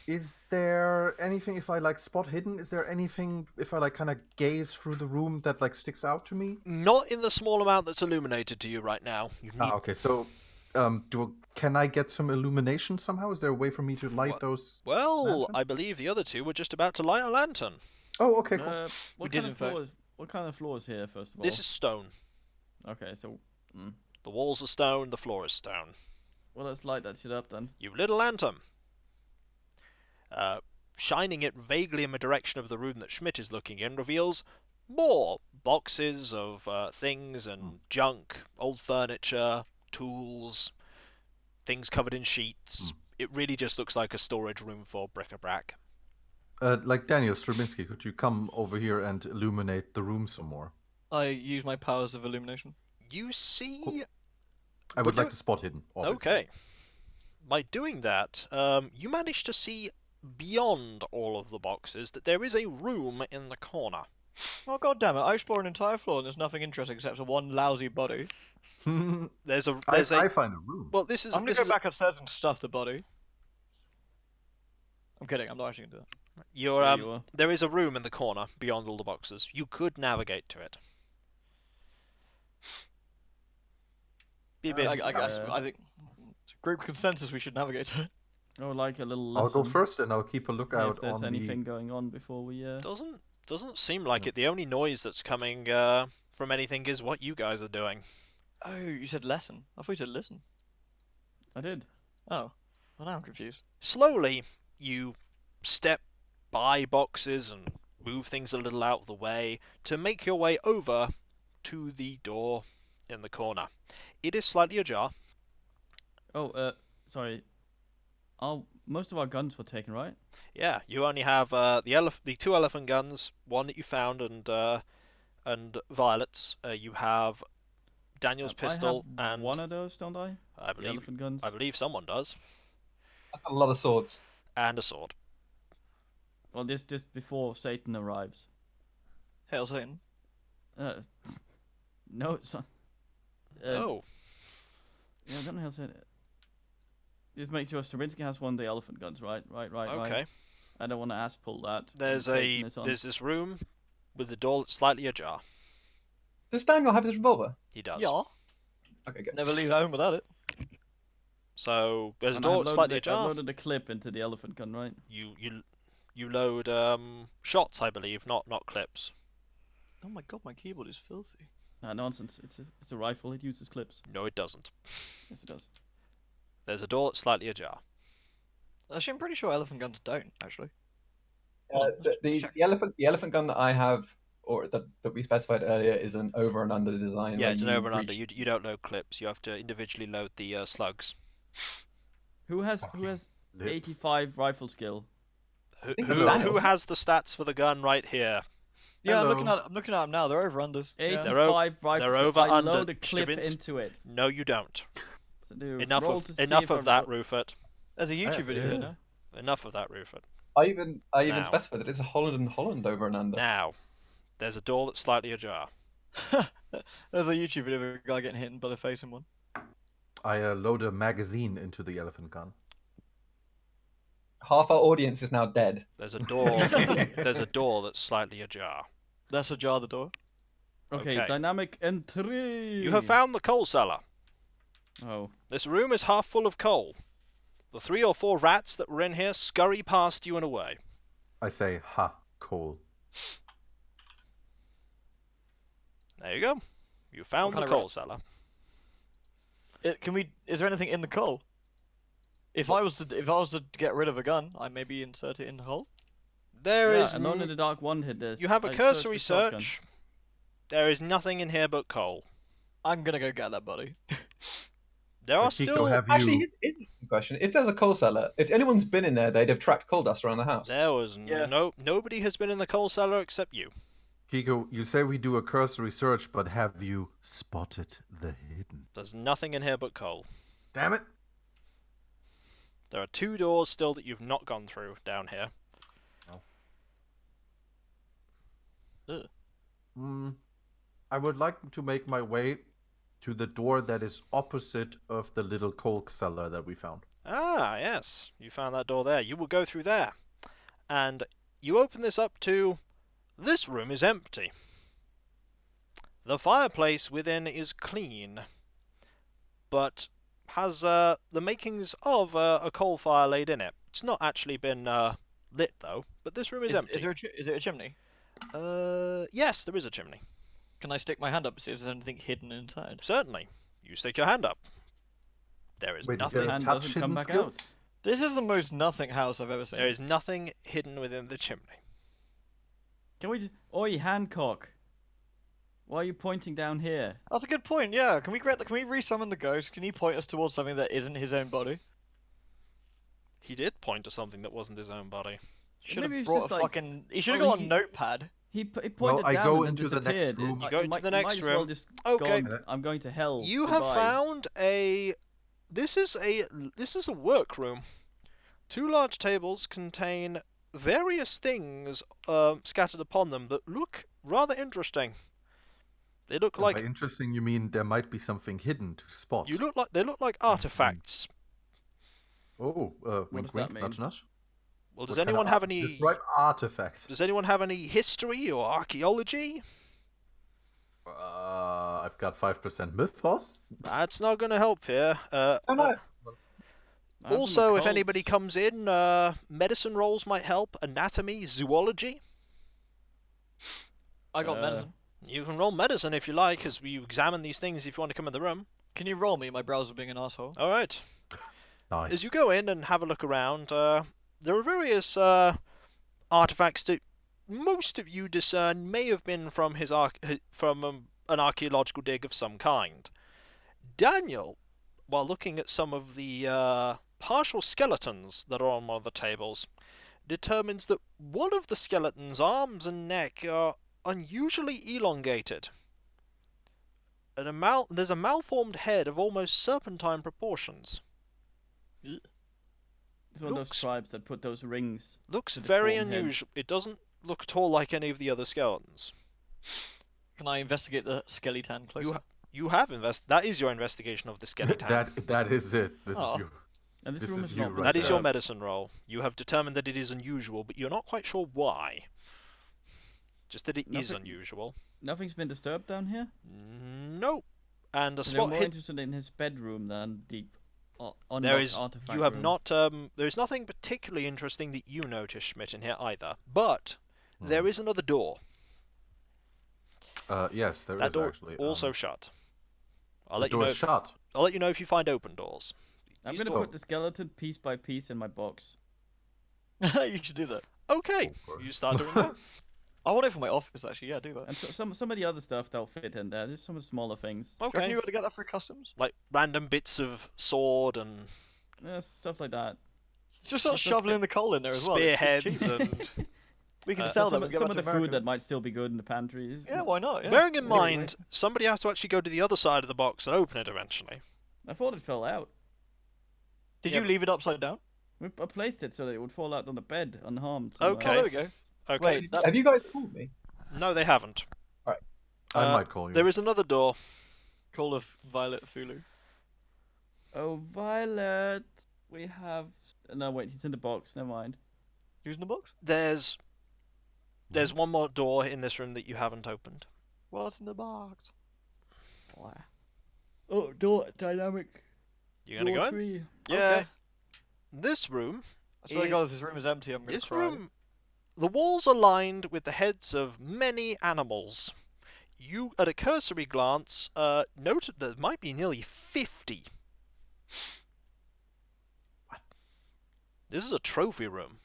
Is there anything if I like spot hidden? Is there anything if I like kind of gaze through the room that like sticks out to me? Not in the small amount that's illuminated to you right now. You need Okay, so can I get some illumination somehow? Is there a way for me to light those? Well, lantern? I believe the other two were just about to light a lantern. Oh, okay, cool. What did, kind in of fact. floors? What kind of floors here, first of all? This is stone. Okay, so The walls are stone, the floor is stone. well, let's light that shit up then. You lit a lantern. Shining it vaguely in the direction of the room that Schmidt is looking in reveals more boxes of things and junk, old furniture, tools, things covered in sheets. It really just looks like a storage room for bric-a-brac. Like Daniel Stravinsky, could you come over here and illuminate the room some more? I use my powers of illumination. You see... Cool. I But would like you- to spot hidden. Obviously. Okay. By doing that, you manage to see beyond all of the boxes that there is a room in the corner. Oh god damn it! I explore an entire floor and there's nothing interesting except for one lousy body. There's a I find a room. well, this is I'm gonna this go is back upstairs and stuff the body. I'm kidding. I'm not actually gonna do that. You're There you are. there is a room in the corner beyond all the boxes. You could navigate to it. Be a bit. I guess. I think group consensus we should navigate to it. Oh, like a little I'll listen. go first and I'll keep a If lookout there's on anything going on before we. doesn't seem like it. The only noise that's coming from anything is what you guys are doing. Oh, you said lesson. I thought you said listen. I did. Oh, well now I'm confused. Slowly, you step by boxes and move things a little out of the way to make your way over to the door in the corner. It is slightly ajar. Oh, sorry. Most of our guns were taken, right? Yeah, you only have the two elephant guns, one that you found, and Violet's. You have Daniel's pistol I have and one of those, don't I? I The believe elephant guns. I believe someone does, I've got a lot of swords. and a sword. Well, this just before Satan arrives. Hail Satan. Uh, no, it's not. Oh, Yeah, I don't know how to say it. Just make sure Stravinsky has one of the elephant guns, right? Right. okay. I don't want to ass pull that. There's when Satan is on. this room with the door that's slightly ajar. Does Daniel have his revolver? He does. Yeah. Okay, good. Never leave home without it. So there's a And I door loaded that's slightly I ajar. loaded a clip into the elephant gun, right? You load shots, I believe, not clips. Oh my god, my keyboard is filthy. Nonsense. It's a rifle. It uses clips. No, it doesn't. Yes, it does. There's a door that's slightly ajar. Actually, I'm pretty sure elephant guns don't. Actually. The elephant gun that I have, or that we specified earlier, is an over and under design. Yeah, where it's an you over and under. reach- You don't load clips. You have to individually load the slugs. Who has Lips. 85 rifle skill? Who, think it's who, Daniel. who has the stats for the gun right here? Yeah, Hello. I'm looking at them now. They're over unders. Yeah. 85 rifle they're skill. over I under load a clip Stravinsky. into it. No, you don't. to do. Enough Roll of to see enough if of I that, ro- Rufus. There's a YouTube video here now. Enough of that, Rufus. I even Now. specified that it's a Holland and Holland over and under. Now, there's a door that's slightly ajar. There's a YouTube video of a guy getting hit by the face in one. I load a magazine into the elephant gun. Half our audience is now dead. There's a door. There's a door that's slightly ajar. That's ajar the door. Okay, Okay. dynamic entry. You have found the coal cellar. Oh. This room is half full of coal. The 3 or 4 rats that were in here scurry past you and away. I say, ha, coal. There you go. You found What the kind of coal rat? cellar. Is there anything in the coal? If I was to get rid of a gun, I maybe insert it in the hole. There Yeah, is. Alone in the Dark one hit this. You have a I cursory searched the shotgun. search. There is nothing in here but coal. I'm gonna go get that body. There are Kiko, still. have you... Actually, here's a question: if there's a coal cellar, if anyone's been in there, they'd have tracked coal dust around the house. There was Yeah. nobody has been in the coal cellar except you. Kiko, you say we do a cursory search, but have you spotted the hidden? There's nothing in here but coal. Damn it! There are 2 doors still that you've not gone through down here. I would like to make my way to the door that is opposite of the little coal cellar that we found. Ah, yes. You found that door there. You will go through there. And you open this up to... This room is empty. The fireplace within is clean, but has the makings of a coal fire laid in it. It's not actually been lit, though, but this room is empty. Is it a chimney? Yes, there is a chimney. Can I stick my hand up to see if there's anything hidden inside? Certainly. You stick your hand up. There is Wait, is nothing. there a Hand touch doesn't come hidden back skill? out. This is the most nothing house I've ever seen. There is nothing hidden within the chimney. Can we just... Oi, Hancock. Why are you pointing down here? That's a good point. Yeah. Can we resummon the ghost? Can he point us towards something that isn't his own body? He did point to something that wasn't his own body. Should Maybe have it's brought just a like- fucking. He should have Oh, got a he- notepad. He pointed I down go and into the next disappeared. room. You go into the next might as well room. just Okay. gone, I'm going to hell. You have Goodbye. found a. This is a workroom. 2 large tables contain various things scattered upon them that look rather interesting. They look By like interesting, you mean there might be something hidden to spot. they look like artifacts. Oh, does wink, that wink, mean? nudge, nudge. Well, does What kind anyone of have any? Describe artifact. Does anyone have any history or archaeology? I've got 5% mythos. That's not going to help here. Oh, no. I have some Also, if occult. anybody comes in, medicine rolls might help. Anatomy, zoology. I got Uh, medicine. You can roll medicine if you like, as we examine these things if you want to come in the room. Can you roll me? My browser being an asshole. All right. Nice. As you go in and have a look around, there are various artifacts that most of you discern may have been from an archaeological dig of some kind. Daniel, while looking at some of the partial skeletons that are on one of the tables, determines that one of the skeleton's arms and neck are unusually elongated. And there's a malformed head of almost serpentine proportions. It's one of those looks- tribes that put those rings. Looks With the very form head. unusual. It doesn't look at all like any of the other skeletons. Can I investigate the skeleton closer? You have that is your investigation of the skeleton. that is it. This Oh. is you. And this, This room is is you not right That is your there. medicine roll. You have determined that it is unusual, but you're not quite sure why. Just that it is Nothing- unusual. Nothing's been disturbed down here. No. And a So they're spot more hid. interested in his bedroom than the There unlocked is. artifact You have room. not. There is nothing particularly interesting that you notice, Schmidt, in here either. But there is another door. Yes, there is That door actually. also shut. I'll the let you door know. is shut. I'll let you know if you find open doors. I'm These gonna doors- put the skeleton piece by piece in my box. You should do that. Okay. Go for it. You start doing that. I want it for my office, actually. Yeah, do that. And some of the other stuff that'll fit in there. There's some smaller things. Do you reckon Okay. you got to get that through customs? Like random bits of sword and Stuff like that. Just start Stuff shoveling the coal in there as well. it's spearheads cheap. and. We can uh, sell them some and of, get some back of to the America. food that might still be good in the pantry. Yeah, why not? Yeah. Bearing in Yeah, mind, somebody has to actually go to the other side of the box and open it eventually. I thought it fell out. Did Yeah, you leave it upside down? I placed it so that it would fall out on the bed unharmed. Okay. Oh, there we go. Okay. Wait, that... Have you guys called me? No, they haven't. I might call you. There is another door. Call of Violet Cthulhu. Oh, Violet. We have. No, wait, he's in the box. Never mind. Who's in the box? There's one more door in this room that you haven't opened. What's in the box? Oh, door dynamic. You gonna go in? 3. Yeah. Okay. This room. I swear to God, if this room is empty, I'm gonna This cry. room. The walls are lined with the heads of many animals. You, at a cursory glance, note that there might be nearly 50. What? This is a trophy room.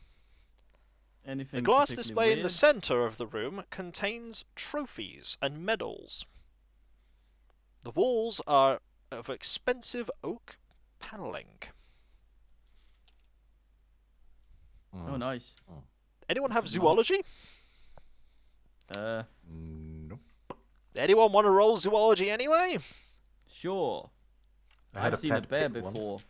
Anything The glass particularly display in the weird? center of the room contains trophies and medals. The walls are of expensive oak paneling. Oh, nice. Anyone have Nice. zoology? Nope. Anyone want to roll zoology anyway? Sure. I had I've a seen a pet bear pig once. before.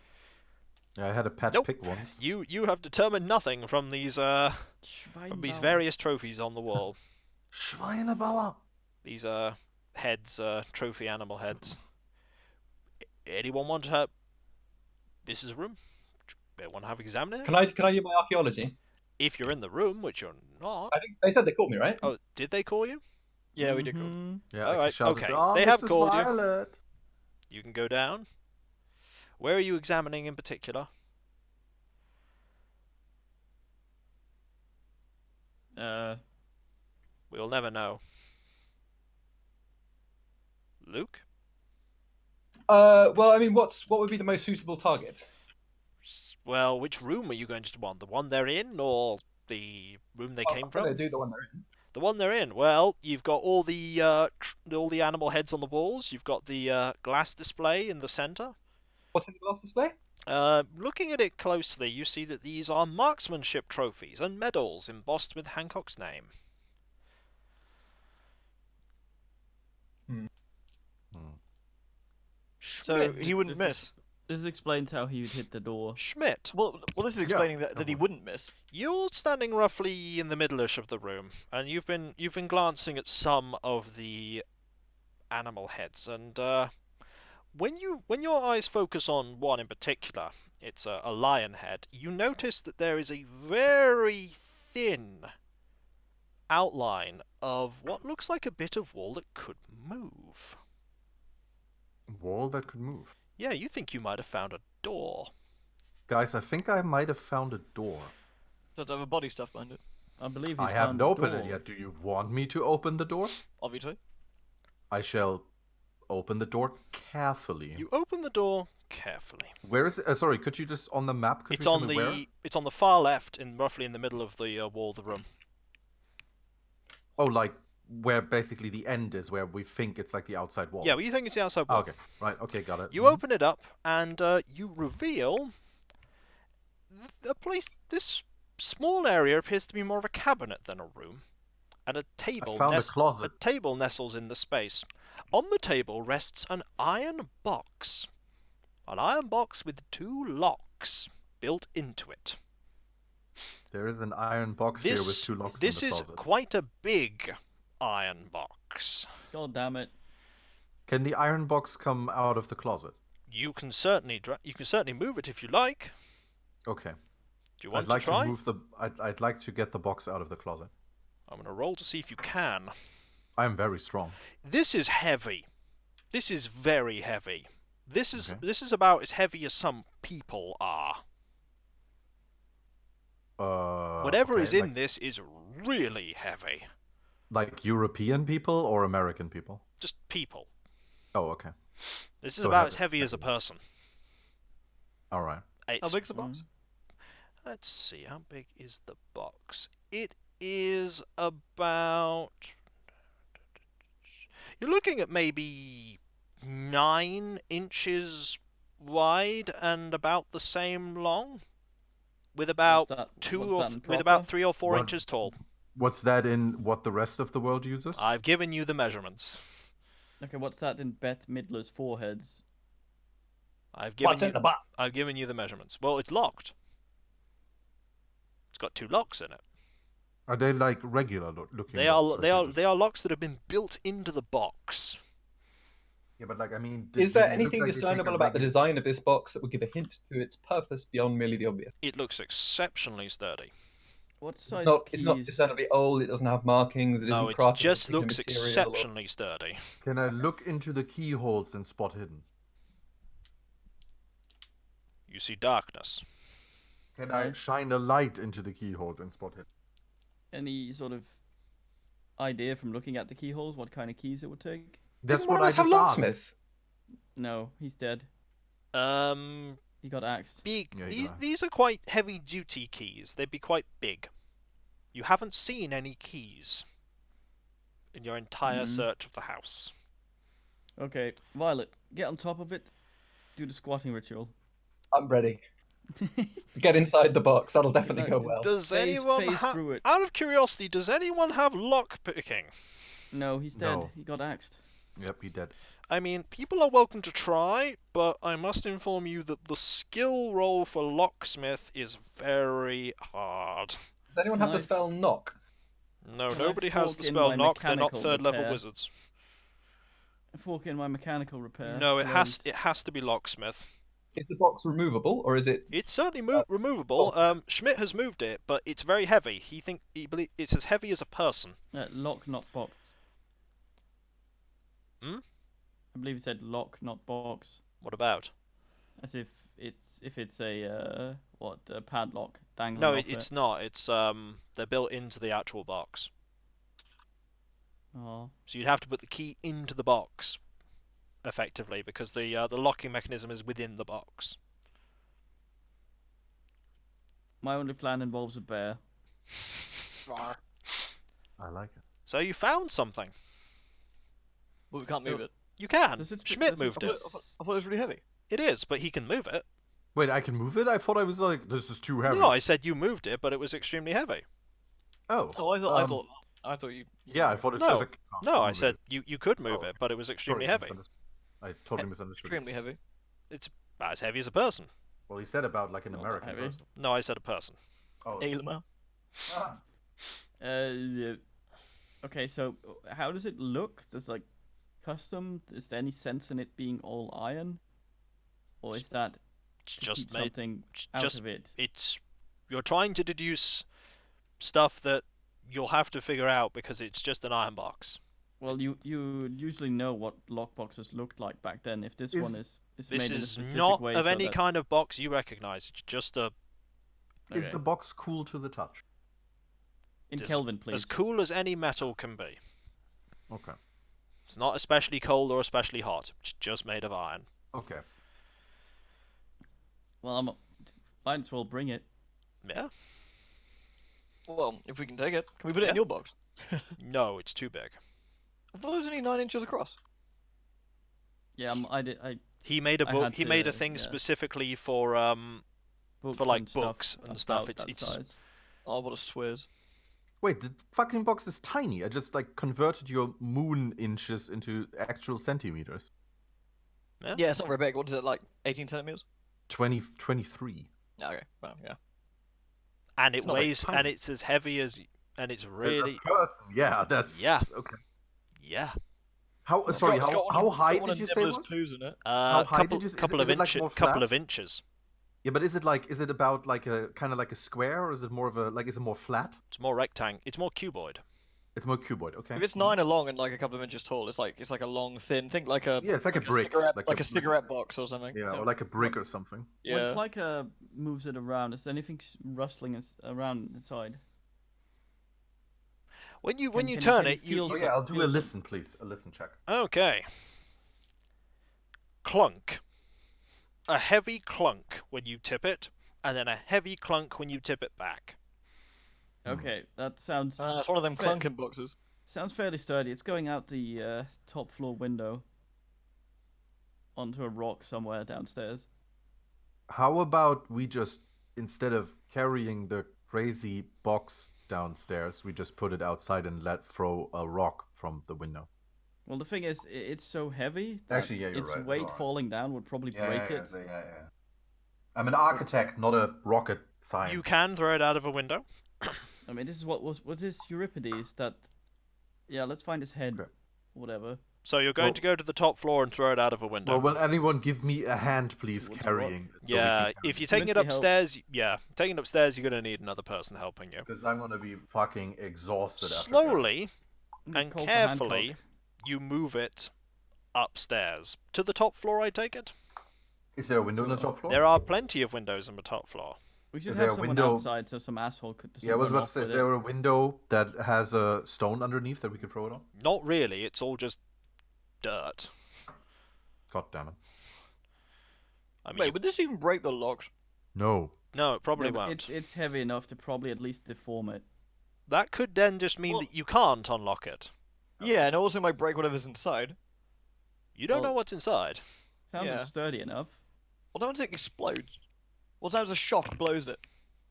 Yeah, I had a pet Nope. pig once. You have determined nothing from these Schweinbauer. various trophies on the wall. Schweinebauer. These heads, trophy animal heads. Anyone want to? This is a room. Anyone have examined it? Can I use my archaeology? If you're in the room, which you're not. I think they said they called me, right? Oh, did they call you? Yeah, we did call. Mhm. Yeah, All I right, shouted, okay. "Oh, They have Mrs. called you." Violet. You can go down. Where are you examining in particular? We'll never know. Luke? Well, I mean, what would be the most suitable target? Well, which room are you going to want? The one they're in, or the room they came I'm gonna from? do the one they're in. The one they're in. Well, you've got all the animal heads on the walls. You've got the glass display in the center. What's in the glass display? Looking at it closely, you see that these are marksmanship trophies and medals embossed with Hancock's name. So Schmidt. he wouldn't This miss. This explains how he would hit the door. Schmidt, Well, this is explaining that he wouldn't miss. you're standing roughly in the middle-ish of the room, and you've been glancing at some of the animal heads, and when your eyes focus on one in particular, it's a lion head. You notice that there is a very thin outline of what looks like a bit of wall that could move. Wall that could move. Yeah, you think you might have found a door. Guys, I think I might have found a door. Does it have a body stuff behind it? I believe I he's haven't found a opened it door. yet. Do you want me to open the door? Obviously. I shall open the door carefully. You open the door carefully. Where is it? Sorry, could you just on the map? Could It's you tell on me where? it's on the far left, roughly in the middle of the wall of the room. Oh, like where basically the end is, where we think it's like the outside wall. Yeah, well, you think it's the outside wall. Okay, right. Okay, got it. You open it up, and you reveal a place. This small area appears to be more of a cabinet than a room, and a table. I found a closet. A table nestles in the space. On the table rests an iron box with 2 locks built into it. There is an iron box here with 2 locks This in the is closet. quite a big iron box. God damn it. Can the iron box come out of the closet? You can certainly move it if you like. Okay. Do you want I'd like to try? move the. I'd like to get the box out of the closet. I'm going to roll to see if you can. I am very strong. This is heavy. This is very heavy. This is Okay. this is about as heavy as some people are. Whatever okay, is in this is really heavy. like European people or American people? Just people. Oh, okay. This is So about as heavy, heavy as a heavy. person. All right. How It's, big's the box? let's see, how big is the box? It is about... You're looking at maybe 9 inches wide and about the same long, with about What's that- two what's or that in with about proper? 3 or 4 What- inches tall. What's that in what the rest of the world uses? I've given you the measurements. Okay, what's that in Beth Midler's foreheads? What's in the box? I've given you the measurements. Well, it's locked. It's got 2 locks in it. Are they like regular looking? They locks, are like they they're are just- they are locks that have been built into the box. Yeah, but like I mean, Is do there they look anything like they take a discernible about the regular- design of this box that would give a hint to its purpose beyond merely the obvious? It looks exceptionally sturdy. What size It's not keys? discernibly old. It doesn't have markings. It No, isn't it crafted just with particular looks material or- exceptionally sturdy. Can I look into the keyholes and spot hidden? You see darkness. Can I Okay. shine a light into the keyhole and spot hidden? Any sort of idea from looking at the keyholes what kind of keys it would take? That's Didn't one what of I us have just asked. locksmith? No, he's dead. He He got axed. big. Yeah, you these are. these are quite heavy duty keys. They'd be quite big. You haven't seen any keys in your entire search of the house. Okay, Violet, get on top of it. Do the squatting ritual. I'm ready. Get inside the box. That'll definitely go well. Does Phase anyone through it. out of curiosity, does anyone have lock picking? No, he's dead. No. He got axed. Yep, he did. I mean, people are welcome to try, but I must inform you that the skill roll for locksmith is very hard. Does anyone Can have the I- spell knock? No, Can I nobody has the fork in spell my knock. They're not mechanical third level repair? wizards. Fork in my mechanical repair. No, it has learned- to be locksmith. Is the box removable, or is it? It's certainly removable. Schmidt has moved it, but it's very heavy. He believes it's as heavy as a person. Lock, not box. Hmm? I believe it said lock, not box. What about? As if it's a padlock dangling. No, off it's not. It's they're built into the actual box. Oh, So you'd have to put the key into the box, effectively, because the locking mechanism is within the box. my only plan involves a bear. I like it. So you found something. But we can't move it. You can. Does it- Schmidt does it- moved I it. thought it was really heavy. It is, but he can move it. Wait, I can move it? I thought I was like, this is too heavy. No, I said you moved it, but it was extremely heavy. Oh. Oh, I thought you. Yeah, I thought it No, says No, I said you could move Oh, it, but it was Sorry, extremely heavy. I totally misunderstood. Extremely heavy. It's about as heavy as a person. Well, he said about like an Not that American heavy. person. No, I said a person. Oh. Ailma. Ah. Okay, so how does it look? Does like custom? Is there any sense in it being all iron, or is that It's to just keep made. something It's out just of it? it's you're trying to deduce stuff that you'll have to figure out because it's just an iron box. Well, you usually know what lockboxes looked like back then. If this one is This made in a is specific not way, of so any that- kind of box you recognize. It's just a Is Okay. the box cool to the touch? in Just Kelvin, please. as cool as any metal can be. Okay. It's not especially cold or especially hot. It's just made of iron. Okay. Well, might as well bring it. Yeah? Well, if we can take it, can we put it in Yeah. your box? No, it's too big. I thought it was only 9 inches across. Yeah, I He made a I book. had He made a to, thing yeah. specifically for books like, and stuff books and stuff, about it's- that it's- size. Oh, what a swizz. Wait, the fucking box is tiny. I just like converted your moon inches into actual centimeters. Yeah, it's not very big. What is it, like 18 centimeters? 23. Okay, well, yeah. and it It's not very weighs tiny. and it's as heavy as and it's As really a person. Yeah, that's Yeah. okay. yeah. How It's sorry, got- it's got one how of- high got one did of you say it Nebula's was? poos in it. How high couple did you s- is couple it- of is it, like, inches. more Couple of flat? inches. Yeah, but is it about like a kind of like a square, or is it more of a like is it more flat? It's more rectangle. It's more cuboid. It's more cuboid. Okay. If it's 9 along and like a couple of inches tall, it's like a long, thin. Think like a Yeah, it's like a brick, cigarette, like like a a cigarette box or something. Yeah, So- or like a brick or something. When Yeah. Clyca moves it around, is there anything rustling around inside? When you Can- can turn you it, feel Oh some- yeah, I'll do feel a some- listen, please. A listen check. okay. Clunk. A heavy clunk when you tip it, and then a heavy clunk when you tip it back. Okay, that sounds It's one of them Fair. clunking boxes. sounds fairly sturdy. It's going out the top floor window onto a rock somewhere downstairs. How about we just, instead of carrying the crazy box downstairs, we just put it outside and let throw a rock from the window? Well, the thing is, it's so heavy that Actually, yeah, you're its right, it's weight alright. falling down would probably break it. Yeah. I'm an architect, not a rocket scientist. You can throw it out of a window. I mean, this is what this Euripides that. Yeah, let's find his head. Okay. Whatever. So you're going to go to the top floor and throw it out of a window. Well, will anyone give me a hand, please, Towards carrying? what? Yeah, if you're taking it Eventually help. upstairs, taking it upstairs, you're going to need another person helping you. Because I'm gonna be fucking exhausted after that. Slowly and Call for carefully, Hancock. you move it upstairs. To the top floor, I take it? Is there a window on the top floor? There are plenty of windows on the top floor. We should Is have there a someone window- outside so some asshole could. Yeah, I was run about to off say, with is it. there a window that has a stone underneath that we can throw it on? Not really, it's all just dirt. God damn it. I mean, Wait, would this even break the locks? No. no, it probably No, but won't. it's heavy enough to probably at least deform it. That could then just mean Well- that you can't unlock it. Yeah, and it also might break whatever's inside. You don't Well- know what's inside. Sounds Yeah. sturdy enough. What happens if it explodes? What happens if a shock blows it?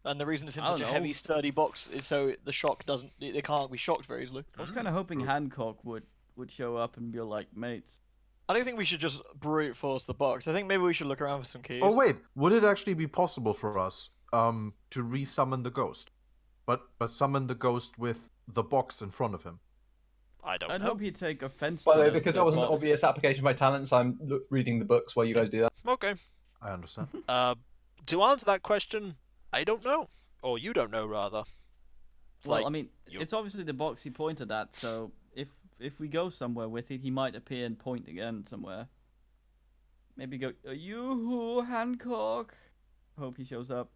And the reason it's in I such a don't heavy, know. sturdy box is so the shock doesn't. It can't be shocked very easily. I was kind of hoping Hancock would show up and be like, mates. I don't think we should just brute force the box. I think maybe we should look around for some keys. Oh wait, would it actually be possible for us to resummon the ghost, but summon the ghost with the box in front of him? I don't I'd know. hope he'd take offense By to the way, the, because the that wasn't an box. obvious application of my talents, I'm reading the books while you guys do that. Okay. I understand. To answer that question, I don't know. Or you don't know, rather. It's Well, like, I mean, you- it's obviously the box he pointed at, so if we go somewhere with it, he might appear and point again somewhere. Maybe go, are you who, Hancock? Hope he shows up.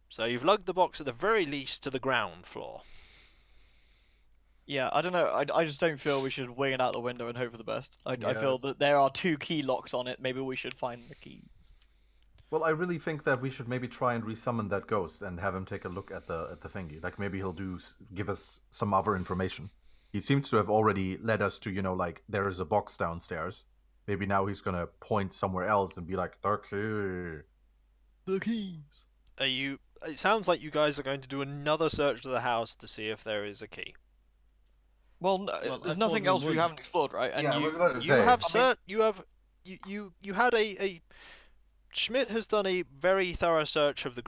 so you've lugged the box at the very least to the ground floor. Yeah, I don't know. I just don't feel we should wing it out the window and hope for the best. I Yeah. feel that there are 2 key locks on it. Maybe we should find the keys. Well, I really think that we should maybe try and resummon that ghost and have him take a look at the thingy. Like maybe he'll give us some other information. He seems to have already led us to, like there is a box downstairs. Maybe now he's gonna point somewhere else and be like, the key. The keys. It sounds like you guys are going to do another search of the house to see if there is a key. Well, Well, I there's thought nothing we else we would. haven't explored, right? And Yeah, I you, was about to You say. have I mean- you had a Schmidt has done a very thorough search of the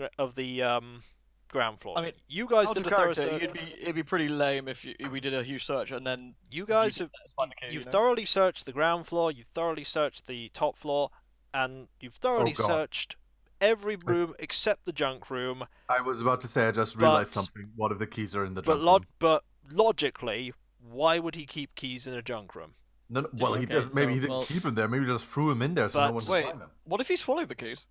ground floor. I mean, you guys out did of a thorough character, search. it'd be pretty lame if we did a huge search and then You guys have find the key. you've you know? thoroughly searched the ground floor. You've thoroughly searched the top floor, and you've thoroughly God. searched every room except the junk room. I was about to say I just realized But- something. What if the keys are in the But junk room? but logically, why would he keep keys in a junk room? No, well, he Okay, does. Maybe so, he didn't well- keep him there. Maybe he just threw him in there so no But- one could Wait, find him. what if he swallowed the keys?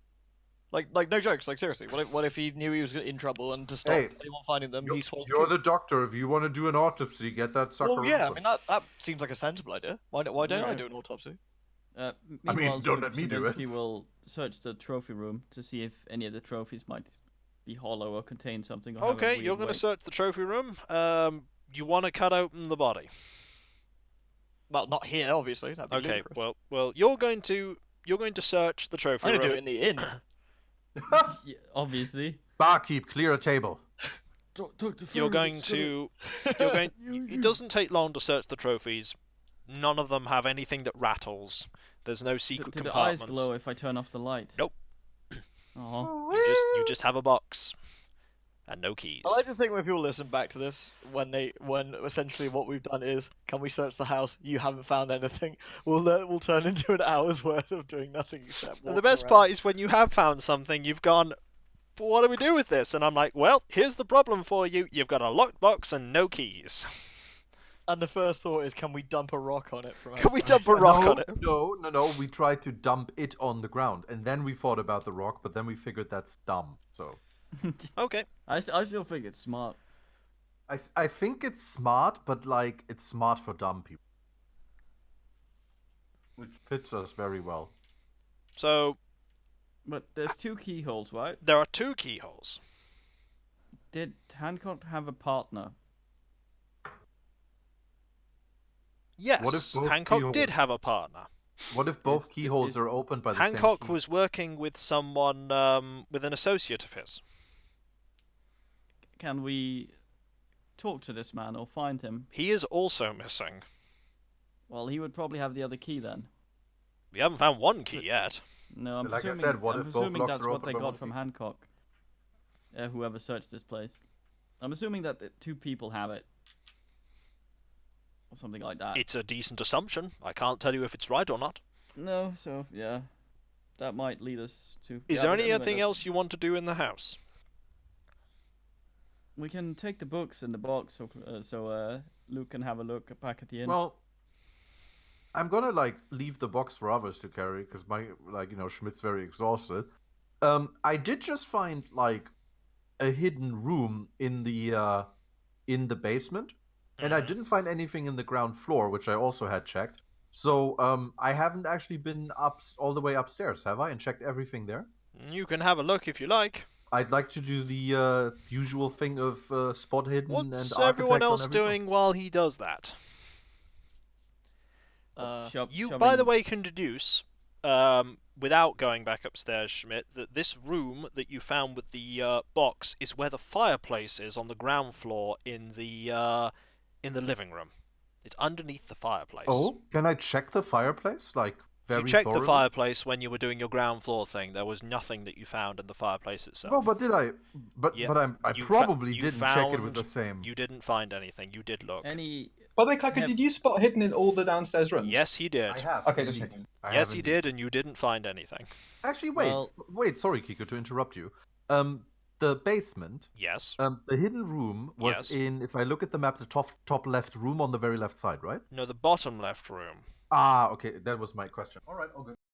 Like no jokes. Like seriously, what if he knew he was in trouble and to stop Hey, anyone finding them, he swallowed You're the the keys? doctor. If you want to do an autopsy, get that sucker. Well, yeah. I open. mean that seems like a sensible idea. Why don't I Yeah. do an autopsy? Meanwhile, don't let me do it. Stubinsky will search the trophy room to see if any of the trophies might be hollow or contain something. Or have a Okay, weird you're going to weight. search the trophy room. You want to cut open the body. Well, not here, obviously. That'd be Okay, ludicrous. well, you're going to search the trophy I'm room. gonna do it in the inn. Yeah, obviously. Barkeep, clear a table. You're going to. You're going. It doesn't take long to search the trophies. None of them have anything that rattles. There's no secret Do the eyes compartments. glow if I turn off the light? Nope. Oh, You just have a box and no keys. I like to think when people listen back to this, when essentially what we've done is, can we search the house? You haven't found anything. We'll turn into an hour's worth of doing nothing except. And the walking best around. part is when you have found something, you've gone, "But what do we do with this?" And I'm like, "Well, here's the problem for you. You've got a locked box and no keys. And the first thought is, can we dump a rock on it from Can we outside? dump a rock no, on it?" No. We tried to dump it on the ground, and then we thought about the rock, but then we figured that's dumb. So Okay. I still think it's smart. I think it's smart, but like it's smart for dumb people, which fits us very well. So But there's 2 keyholes, right? there are 2 keyholes. Did Hancock have a partner? Yes, What if both Hancock keyholes- did have a partner. What if both Is- keyholes is- are opened by the same Hancock key? was working with someone, with an associate of his. Can we talk to this man or find him? He is also missing. Well, he would probably have the other key then. We haven't found one key yet. No, I'm Like I presuming, said, what I'm if both presuming locks that's are what open they by got one from key? Hancock. Whoever searched this place. I'm assuming that the 2 people have it. Or something like that. It's a decent assumption. I can't tell you if it's right or not. No, so, yeah. That might lead us to... Is yeah, there but anyway, anything else you want to do in the house? We can take the books in the box so Luke can have a look back at the inn. Well, I'm gonna like leave the box for others to carry because my Schmidt's very exhausted. I did just find like a hidden room in the basement, and I didn't find anything in the ground floor, which I also had checked. So I haven't actually been up all the way upstairs, have I? And checked everything there. You can have a look if you like. I'd like to do the usual thing of spot hidden and What's architect everyone on else every floor. doing while he does that? You, by the shoving- way, can deduce, without going back upstairs, Schmidt, that this room that you found with the box is where the fireplace is on the ground floor in the living room. It's underneath the fireplace. Oh, can I check the fireplace? Like very You checked the thoroughly? fireplace when you were doing your ground floor thing. There was nothing that you found in the fireplace itself. Well, but did I? But Yeah, I you probably you didn't check it with found- the same. You didn't find anything. You did look. Any... By the way, Clacker, Have- did you spot hidden in all the downstairs rooms? Yes, he did. I have. Okay, just indeed. checking. I Yes, have he indeed. did, and you didn't find anything. Actually, wait, Well- wait. Sorry, Kiko, to interrupt you. The basement. Yes. The hidden room was Yes. in. If I look at the map, the top left room on the very left side, right? No, the bottom left room. Ah, okay. That was my question. All right, all good.